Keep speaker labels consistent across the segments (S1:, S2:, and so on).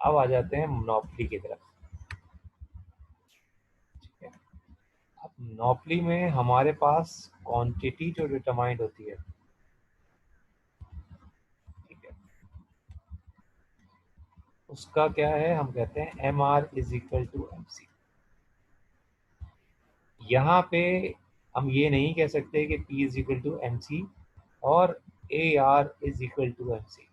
S1: अब आ जाते हैं मोनोपोली की तरफ। ठीक है, अब मोनोपोली में हमारे पास क्वांटिटी जो डिटरमाइंड होती है, ठीक है, उसका क्या है, हम कहते हैं M R is equal to M C. यहाँ पे हम ये नहीं कह सकते कि P is equal to M C और A R is equal to M C.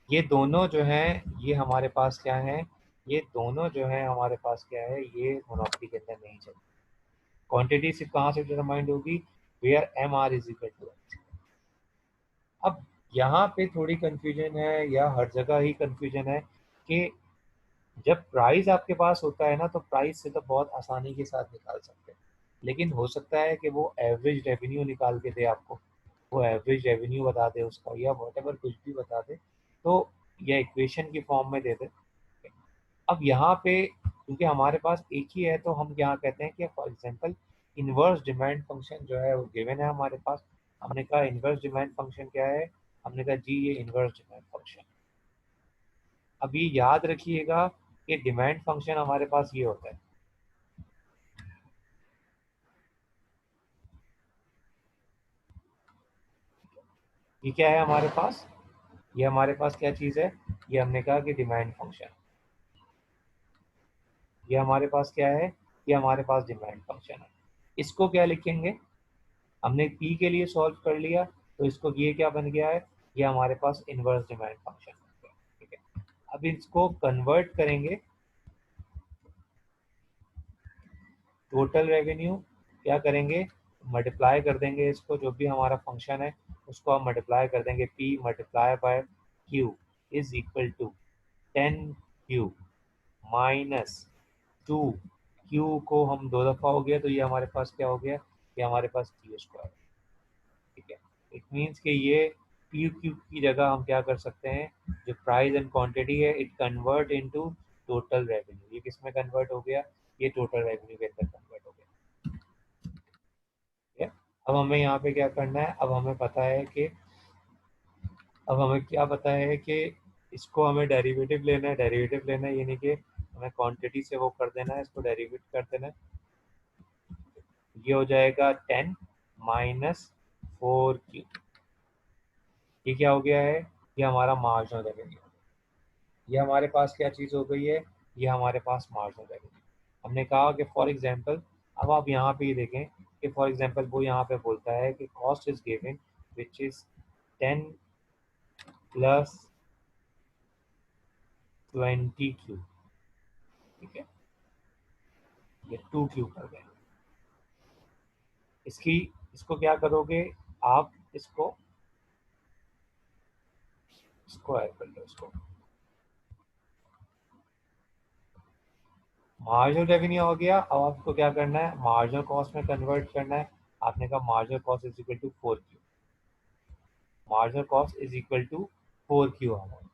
S1: ये दोनों जो हैं ये हमारे पास क्या है, ये दोनों जो है हमारे पास क्या है, ये मोनोपोली के अंदर नहीं चलते। क्वांटिटी सिर्फ कहाँ से डिटरमाइंड होगी, where M R is equal to M C. अब यहाँ पे थोड़ी कंफ्यूजन है या हर जगह ही कंफ्यूजन है कि जब प्राइस आपके पास होता है ना, तो प्राइस से तो बहुत आसानी के साथ निकाल सकते हैं, लेकिन हो सकता है कि वो एवरेज रेवेन्यू निकाल के दे आपको, वो एवरेज रेवेन्यू बता दे उसका, या वॉटेवर कुछ भी बता दे, तो या इक्वेशन की फॉर्म में दे दे। अब यहाँ पे क्योंकि हमारे पास एक ही है, तो हम यहाँ कहते हैं कि for example inverse demand function जो है वो गिवन है हमारे पास। हमने कहा इनवर्स डिमांड फंक्शन क्या है, हमने कहा जी ये इनवर्स डिमांड फंक्शन। अब ये याद रखिएगा कि डिमांड फंक्शन हमारे पास ये होता है, ये क्या है हमारे पास, ये हमारे पास क्या चीज़ है, ये हमने कहा कि डिमांड फंक्शन, ये हमारे पास क्या है, ये हमारे पास डिमांड फंक्शन है। इसको क्या लिखेंगे, हमने पी के लिए सॉल्व कर लिया, तो इसको ये क्या बन गया है, ये हमारे पास इनवर्स डिमांड फंक्शन बन गया। ठीक है, अब इसको कन्वर्ट करेंगे टोटल रेवेन्यू, क्या करेंगे, मल्टीप्लाई कर देंगे इसको, जो भी हमारा फंक्शन है उसको हम मल्टीप्लाई कर देंगे, P multiply by Q is equal to 10 Q minus 2 Q को हम दो दफ़ा हो गया, तो ये हमारे पास क्या हो गया, ये हमारे पास क्यू स्क्वायर। ठीक है, इट मीन्स कि ये पी क्यू की जगह हम क्या कर सकते हैं, जो प्राइस एंड क्वांटिटी है it convert into total revenue. ये किस में कन्वर्ट हो गया, ये टोटल रेवेन्यू के अंदर कन्वर्ट हो गया। ठीक है, अब हमें यहाँ पे क्या करना है, अब हमें पता है कि, अब हमें क्या पता है कि इसको हमें डेरिवेटिव लेना है, डेरिवेटिव लेना है यानी कि हमें क्वांटिटी से वो कर देना है, इसको डेरिवेट कर देना है। ये हो जाएगा 10 माइनस 4 क्यू, ये क्या हो गया है, ये हमारा मार्जिनल रेवेन्यू। ये हमारे पास क्या चीज़ हो गई है, ये हमारे पास मार्जिनल रेवेन्यू। हमने कहा कि फॉर एग्जांपल, अब आप यहाँ पे ये देखें कि फॉर एग्जांपल वो यहाँ पे बोलता है कि cost is given which is 10 plus 20 Q. ठीक है, ये 2 क्यू कर गए। इसकी, इसको क्या करोगे आप, इसको स्क्वायर कर लो इसको, मार्जिनल रेवेन्यू हो गया। अब आपको क्या करना है, मार्जिनल कॉस्ट में कन्वर्ट करना है। आपने कहा marginal cost is equal to 4 Q, marginal cost is equal to 4 Q हमारा।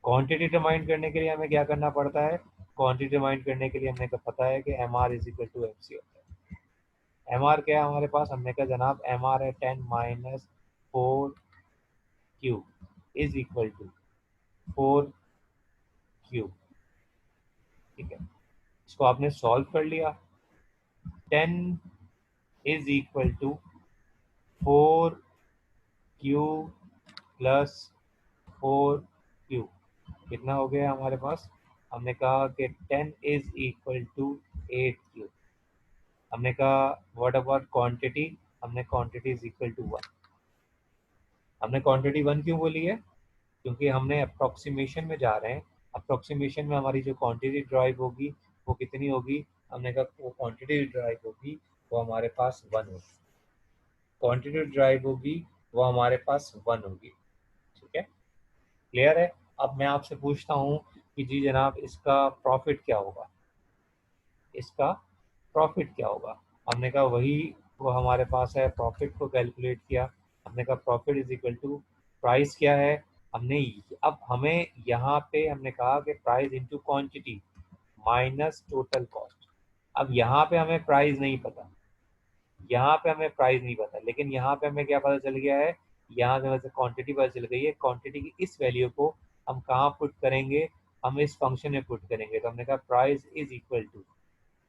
S1: क्वांटिटी डिटरमाइन करने के लिए हमें क्या करना पड़ता है, क्वांटिटी डिटरमाइन करने के लिए हमने कहा पता है कि M R is equal to M C होता है। एम आर क्या है हमारे पास, हमने कहा जनाब एम आर है 10 minus 4 Q is equal to 4 Q. ठीक है, इसको आपने सॉल्व कर लिया, 10 is equal to 4 Q plus 4 Q, कितना हो गया हमारे पास, हमने कहा कि 10 इज इक्वल टू 8 क्यू। हमने कहा व्हाट अबाउट क्वांटिटी, हमने क्वांटिटी इज इक्वल टू 1। हमने क्वांटिटी 1 क्यों बोली है, क्योंकि हमने अप्रोक्सीमेशन में जा रहे हैं। अप्रोक्सीमेशन में हमारी जो क्वांटिटी ड्राइव होगी वो कितनी होगी, हमने कहा वो क्वांटिटी ड्राइव होगी वो हमारे पास 1 होगी, क्वांटिटी ड्राइव होगी वो हमारे पास 1 होगी। ठीक है, क्लियर है। अब मैं आपसे पूछता हूँ कि जी जनाब इसका प्रॉफिट क्या होगा, इसका प्रॉफिट क्या होगा। हमने कहा वही, वो हमारे पास है, प्रॉफिट को कैलकुलेट किया। हमने कहा profit is equal to price क्या है, हमने, अब हमें यहाँ पे हमने कहा कि price into quantity minus total cost. अब यहाँ पे हमें प्राइस नहीं पता, यहाँ पे हमें प्राइस नहीं पता, लेकिन यहाँ पे हमें क्या पता चल गया है यहाँ से वैसे क्वांटिटी पता चल गई है, क्वांटिटी की इस वैल्यू को हम कहाँ पुट करेंगे, हम इस फंक्शन में पुट करेंगे। तो हमने कहा price is equal to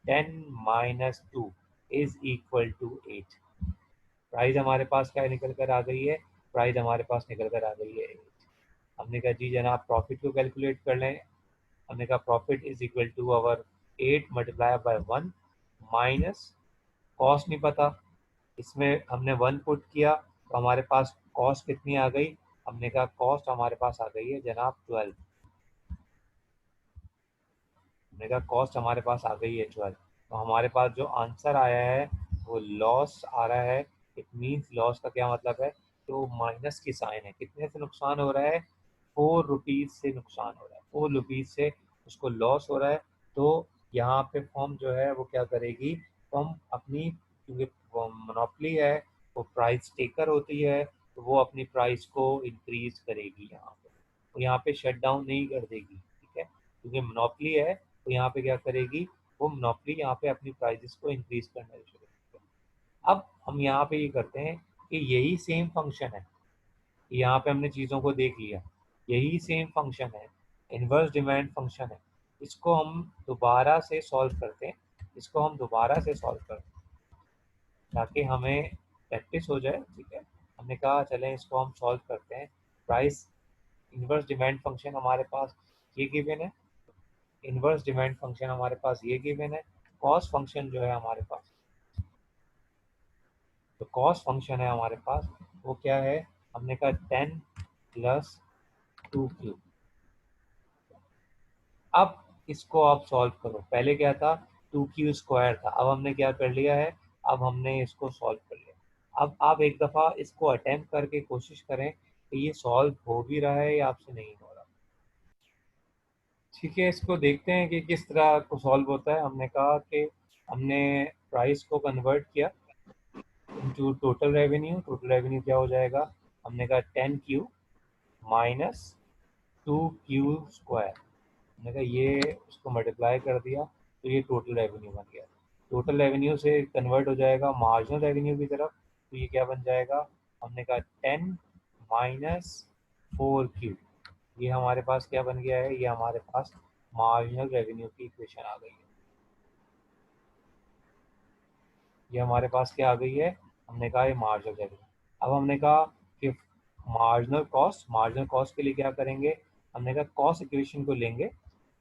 S1: 10 minus 2 is equal to 8। Price हमारे पास क्या निकल कर आ गई है, प्राइस हमारे पास निकल कर आ गई है 8। हमने कहा जी जनाब प्रॉफिट को कैलकुलेट कर लें। हमने कहा profit is equal to our 8 multiply by 1 minus cost नहीं पता, इसमें हमने 1 पुट किया तो हमारे पास कॉस्ट कितनी आ गई। हमने कहा कॉस्ट हमारे पास आ गई है जनाब 12। हमने कहा कॉस्ट हमारे पास आ गई है 12। तो हमारे पास जो आंसर आया है वो लॉस आ रहा है। इट मीन्स लॉस का क्या मतलब है, तो माइनस की साइन है। कितने से नुकसान हो रहा है, 4 रुपीज़ से नुकसान हो रहा है, 4 रुपीज़ से उसको लॉस हो रहा है। तो यहाँ पे फर्म जो है वो क्या करेगी, फर्म अपनी, क्योंकि मोनोपोली है, वो प्राइस टेकर होती है, तो वो अपनी प्राइस को इंक्रीज करेगी यहाँ पे। वो यहाँ पे शट डाउन नहीं कर देगी, ठीक है, क्योंकि मोनोपोली है। तो यहाँ पे क्या करेगी, वो मोनोपोली यहाँ पे अपनी प्राइसेस को इंक्रीज करना शुरू करेगी। अब हम यहाँ पे ये करते हैं कि यही सेम फंक्शन है, यहाँ पे हमने चीज़ों को देख लिया, यही सेम फंक्शन है, इन्वर्स डिमांड फंक्शन है। इसको हम दोबारा से सॉल्व करते हैं, इसको हम दोबारा से सॉल्व करते हैं ताकि हमें प्रैक्टिस हो जाए, ठीक है। हमने कहा चलें इसको हम सॉल्व करते हैं। प्राइस इन्वर्स डिमांड फंक्शन हमारे पास ये गिवन है, इन्वर्स डिमांड फंक्शन हमारे पास ये गिवन है। कॉस्ट फंक्शन जो है हमारे पास, तो कॉस्ट फंक्शन है हमारे पास वो क्या है, हमने कहा 10 प्लस 2 क्यू। अब इसको आप सॉल्व करो, पहले क्या था 2 क्यू स्क्वायर था, अब हमने क्या कर लिया है, अब हमने इसको सॉल्व कर लिया। अब आप एक दफ़ा इसको अटेम्प्ट करके कोशिश करें कि ये सॉल्व हो भी रहा है या आपसे नहीं हो रहा। ठीक है, इसको देखते हैं कि किस तरह को सॉल्व होता है। हमने कहा कि हमने प्राइस को कन्वर्ट किया into total revenue. Total revenue क्या हो जाएगा, हमने कहा 10 क्यू माइनस 2 क्यू स्क्वायर। हमने कहा ये उसको मल्टीप्लाई कर दिया तो ये टोटल रेवेन्यू बन गया। टोटल रेवेन्यू से कन्वर्ट हो जाएगा मार्जिनल रेवेन्यू की तरफ, तो ये क्या बन जाएगा, हमने कहा 10 माइनस 4 क्यू। ये हमारे पास क्या बन गया है, ये हमारे पास मार्जिनल रेवेन्यू की इक्वेशन आ गई है। ये हमारे पास क्या आ गई है, हमने कहा ये मार्जिनल रेवेन्यू। अब हमने कहा कि मार्जिनल कॉस्ट के लिए क्या करेंगे, हमने कहा कॉस्ट इक्वेशन को लेंगे,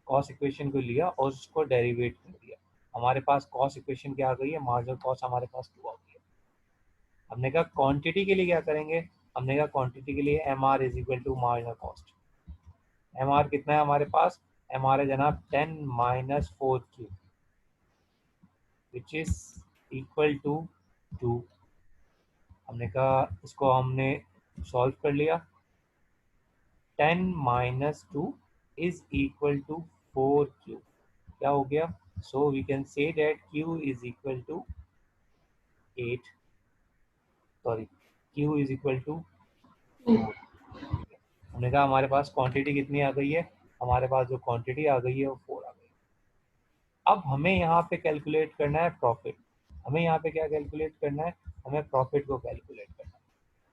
S1: कॉस्ट इक्वेशन को लिया और उसको डेरिवेट कर दिया। हमारे पास कॉस्ट इक्वेशन क्या आ गई है, मार्जिनल कॉस्ट हमारे पास 2 आ गई है। हमने कहा क्वांटिटी के लिए क्या करेंगे, हमने कहा क्वांटिटी के लिए M R is equal to marginal cost. M R कितना है हमारे पास, एम आर है जनाब 10 minus 4 Q which is equal to 2। हमने कहा इसको हमने सॉल्व कर लिया, 10 minus 2 is equal to 4 Q. क्या हो गया, so we can say that Q is equal to 8, sorry Q is equal to 4। हमने कहा हमारे पास क्वांटिटी कितनी आ गई है, हमारे पास जो क्वांटिटी आ गई है वो 4 आ गई। अब हमें यहाँ पे कैलकुलेट करना है प्रॉफिट। हमें यहाँ पे क्या कैलकुलेट करना है, हमें प्रॉफिट को कैलकुलेट करना है।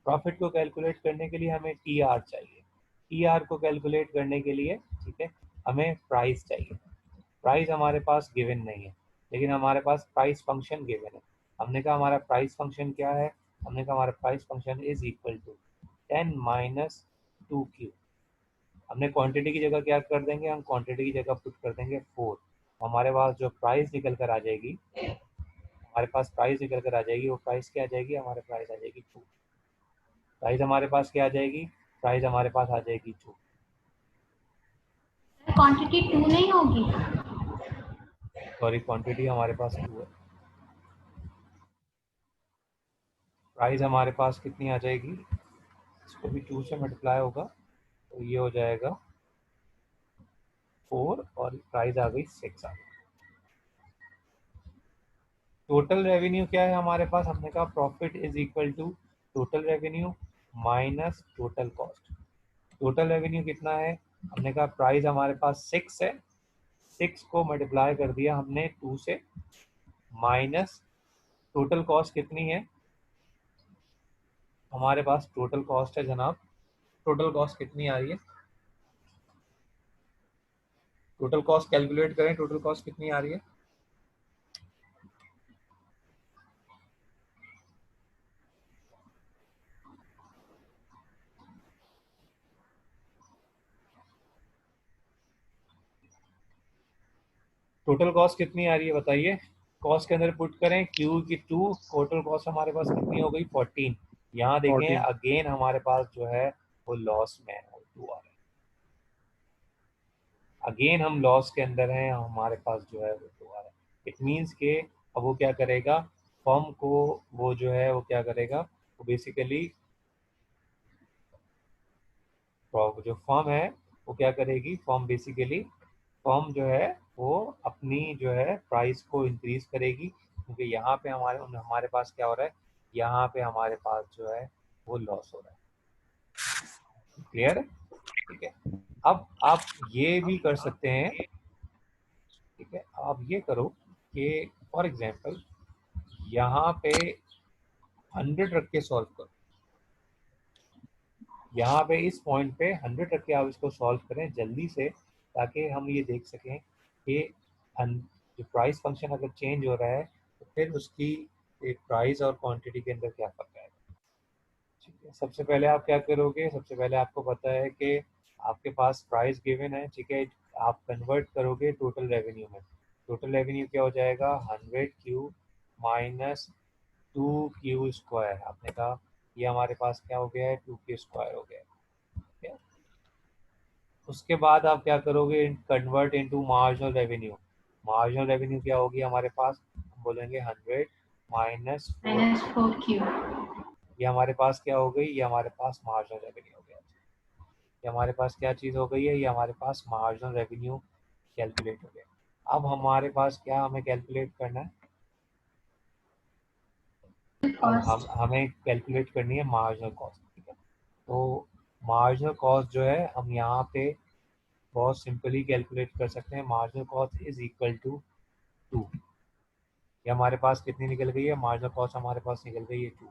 S1: प्रॉफिट को कैलकुलेट करने के लिए हमें टी आर चाहिए। टी आर को कैलकुलेट करने के लिए, ठीक है, हमें प्राइस चाहिए। प्राइस हमारे पास गिवन नहीं है, लेकिन हमारे पास प्राइस फंक्शन गिवन है। हमने कहा हमारा प्राइस फंक्शन क्या है, हमने कहा हमारा price function is equal to 10 minus 2 Q. हमने क्वांटिटी की जगह क्या कर देंगे, हम क्वांटिटी की जगह पुट कर देंगे 4। हमारे पास जो प्राइस निकल कर आ जाएगी, हमारे पास प्राइस निकल कर आ जाएगी, वो प्राइस क्या आ जाएगी, हमारे प्राइस आ जाएगी 2। प्राइस हमारे पास क्या आ जाएगी, प्राइस हमारे पास आ जाएगी 2।
S2: क्वांटिटी 2 नहीं होगी,
S1: सॉरी क्वांटिटी हमारे पास 2 है, प्राइस हमारे पास कितनी आ जाएगी, इसको भी 2 से मल्टीप्लाई होगा तो ये हो जाएगा 4 और प्राइस आ गई 6 आ गई। टोटल रेवेन्यू क्या है हमारे पास, हमने कहा profit is equal to total revenue minus total cost. Total revenue कितना है, हमने कहा प्राइस हमारे पास 6 है, 6 को मल्टीप्लाई कर दिया हमने 2 से, माइनस टोटल कॉस्ट कितनी है, हमारे पास टोटल कॉस्ट है जनाब, टोटल कॉस्ट कितनी आ रही है, टोटल कॉस्ट कैलकुलेट करें, टोटल कॉस्ट कितनी आ रही है। टोटल कॉस्ट कितनी आ रही है बताइए, कॉस्ट के अंदर पुट करें क्यू की 2, टोटल कॉस्ट हमारे पास कितनी हो गई 14। यहाँ देखें
S3: 14।
S1: अगेन हमारे पास जो है वो लॉस में है, वो 2 आ रहा है, अगेन हम लॉस के अंदर हैं, हमारे पास जो है वो 2 आ रहा है। इट मीन्स के अब वो क्या करेगा, फर्म को वो जो है वो क्या करेगा, वो बेसिकली जो फर्म है वो क्या करेगी, फर्म बेसिकली फर्म जो है वो अपनी जो है प्राइस को इंक्रीज करेगी, क्योंकि यहाँ पे हमारे हमारे पास क्या हो रहा है, यहाँ पे हमारे पास जो है वो लॉस हो रहा है। क्लियर है, ठीक है। अब आप ये भी कर सकते हैं, ठीक है, आप ये करो कि फॉर एग्जांपल यहाँ पे 100 रख के सॉल्व करो, यहाँ पे इस पॉइंट पे 100 रख के आप इसको सॉल्व करें जल्दी से, ताकि हम ये देख सकें कि जो प्राइस फंक्शन अगर चेंज हो रहा है तो फिर उसकी एक प्राइस और क्वांटिटी के अंदर क्या फर्क है। ठीक है, सबसे पहले आप क्या करोगे, सबसे पहले आपको पता है कि आपके पास प्राइस गिवन है, ठीक है, आप कन्वर्ट करोगे टोटल रेवेन्यू में, टोटल रेवेन्यू क्या हो जाएगा 100 क्यू माइनस 2 क्यू स्क्वायर, आपने कहा ये हमारे पास क्या हो गया है 2 क्यू स्क्वायर हो गया है, ठीक है। उसके बाद आप क्या करोगे, convert into marginal revenue, marginal revenue क्या होगी हमारे पास, हम बोलेंगे 100 माइनस 4,
S2: -4Q।
S1: ये हमारे पास क्या हो गई, ये हमारे पास मार्जिनल रेवेन्यू हो गया, ये हमारे पास क्या चीज़ हो गई है, ये हमारे पास मार्जिनल रेवेन्यू कैलकुलेट हो गया। अब हमारे पास क्या हमें कैलकुलेट करना है, अब
S2: कॉस्ट।
S1: हमें कैलकुलेट करनी है मार्जिनल कॉस्ट, ठीक है। तो मार्जिनल कॉस्ट जो है हम यहाँ पे बहुत सिंपली कैलकुलेट कर सकते हैं, marginal cost is equal to 2, ये हमारे पास कितनी निकल गई है, मार्जिनल कॉस्ट हमारे पास निकल गई है 2।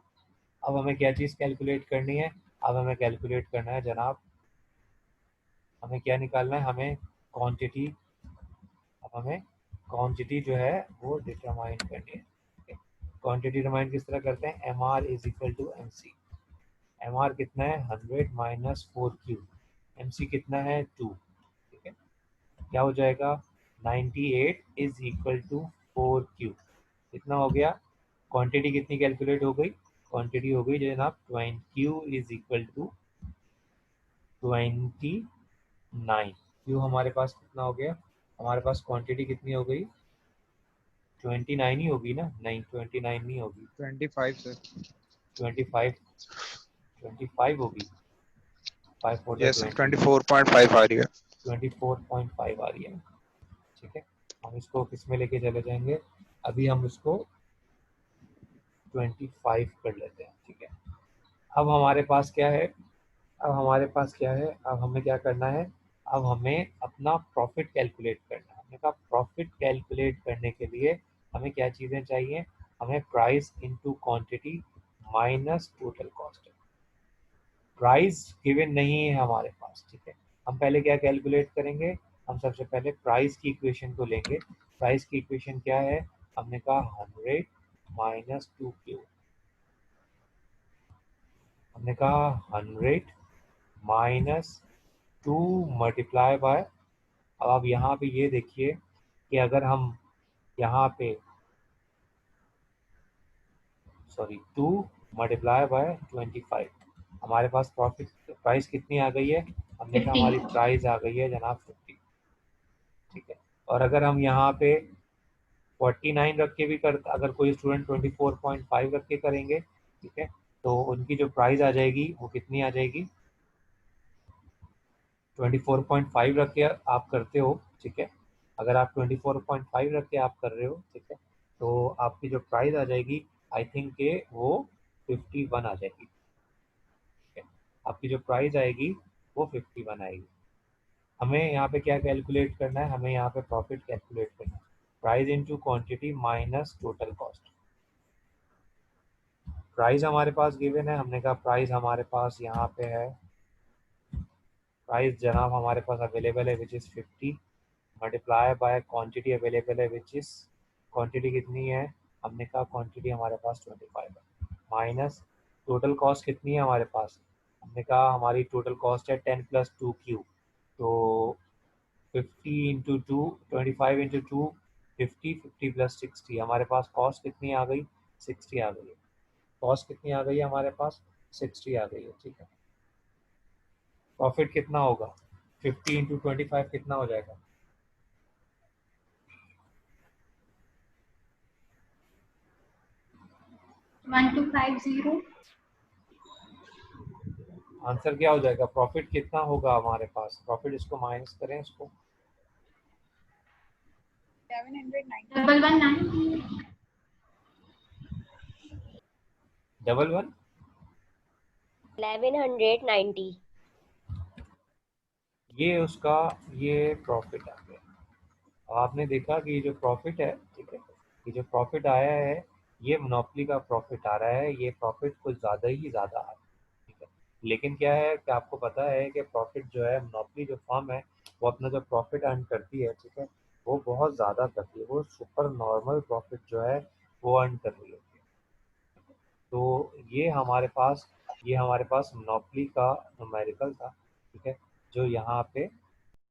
S1: अब हमें क्या चीज़ कैलकुलेट करनी है, अब हमें कैलकुलेट करना है जनाब, हमें क्या निकालना है, हमें क्वांटिटी, अब हमें क्वांटिटी जो है वो डिटरमाइन करनी है। क्वांटिटी डिटरमाइन किस तरह करते हैं, M R is equal to M C, M R कितना है 100 माइनस 4Q, एम सी कितना है 2, ठीक है, क्या हो जाएगा 98 इज इक्वल टू 4Q, कितना हो गया, क्वांटिटी कितनी कैलकुलेट हो गई, क्वांटिटी हो गई जनाब 20Q is equal to 29, Q हमारे पास कितना हो गया, हमारे पास क्वांटिटी कितनी हो गई 29 ही होगी ना, नहीं 29 नहीं होगी,
S3: 25 सर।
S1: 25, 25 होगी, 5 फोर
S3: यस सर,
S1: 20,
S3: 24.5 आ रही है।
S1: 24.5 आ रही है, ठीक है। हम इसको किस में लेके चले जाएंगे, अभी हम इसको 25 कर लेते हैं, ठीक है। अब हमारे पास क्या है, अब हमारे पास क्या है, अब हमें क्या करना है, अब हमें अपना प्रॉफिट कैलकुलेट करना है, हमने कहा प्रॉफिट कैलकुलेट करने के लिए हमें क्या चीज़ें चाहिए, हमें price into quantity minus total cost, price given नहीं है हमारे पास, ठीक है। हम पहले क्या कैलकुलेट करेंगे, हम सबसे पहले प्राइस की इक्वेशन को लेंगे, प्राइस की इक्वेशन क्या है, हमने कहा 100 माइनस 2Q, हमने कहा 100 माइनस 2 मल्टीप्लाई बाय, अब आप यहाँ पे ये देखिए कि अगर हम यहाँ पे सॉरी 2 मल्टीप्लाई बाय 25, हमारे पास प्रॉफिट प्राइस कितनी आ गई है, हमने कहा
S2: 50।
S1: हमारी प्राइस आ गई है जनाब 50, ठीक है। और अगर हम यहाँ पे 49 रख के भी कर, अगर कोई स्टूडेंट 24.5 रख के करेंगे, ठीक है, तो उनकी जो प्राइस आ जाएगी वो कितनी आ जाएगी, 24.5 रख के आप करते हो, ठीक है, अगर आप 24.5 रख के आप कर रहे हो, ठीक है, तो आपकी जो प्राइस आ जाएगी आई थिंक के वो 51 आ जाएगी, ठीक है, आपकी जो प्राइस आएगी वो 51 आएगी। हमें यहाँ पे क्या कैलकुलेट करना है, हमें यहाँ पे प्रॉफिट कैलकुलेट करना है, price into quantity minus total cost, price हमारे पास गिवन है, हमने कहा प्राइस हमारे पास यहाँ पे है, प्राइस जनाब हमारे पास अवेलेबल है which is 50 multiply by quantity available है विच इज़, क्वांटिटी कितनी है, हमने कहा क्वांटिटी हमारे पास 25 है, माइनस टोटल कॉस्ट कितनी है हमारे पास, हमने कहा हमारी टोटल कॉस्ट है 10 + 2Q, तो 50 इंटू 2, 25 इंटू 2, 50, 50 + 60, हमारे पास कॉस्ट कितनी आ गई, 60 आ गई है, कॉस्ट कितनी आ गई है हमारे पास, 60 आ गई है, ठीक है। प्रॉफिट कितना होगा, 50 इंटू 25 कितना हो जाएगा,
S2: 1250।
S1: आंसर क्या हो जाएगा, प्रॉफिट कितना होगा हमारे पास, प्रॉफिट इसको माइनस करें इसको,
S2: 1190।
S1: 11
S4: 1190।
S1: ये उसका, ये प्रॉफिट आ गया। अब आपने देखा कि ये जो प्रॉफिट है, ठीक है, ये जो प्रॉफिट आया है ये मोनोपोली का प्रॉफिट आ रहा है, ये प्रॉफिट कुछ ज़्यादा ही ज़्यादा आ रहा है, ठीक है। लेकिन क्या है कि आपको पता है कि प्रॉफिट जो है मोनोपोली जो फर्म है वो अपना जो प्रॉफिट अर्न करती है, ठीक है, वो बहुत ज़्यादा करती है, वो सुपर नॉर्मल प्रॉफिट जो है वो अर्न कर रही होती है। तो ये हमारे पास मोनोपोली का न्यूमेरिकल था, ठीक है, जो यहाँ पे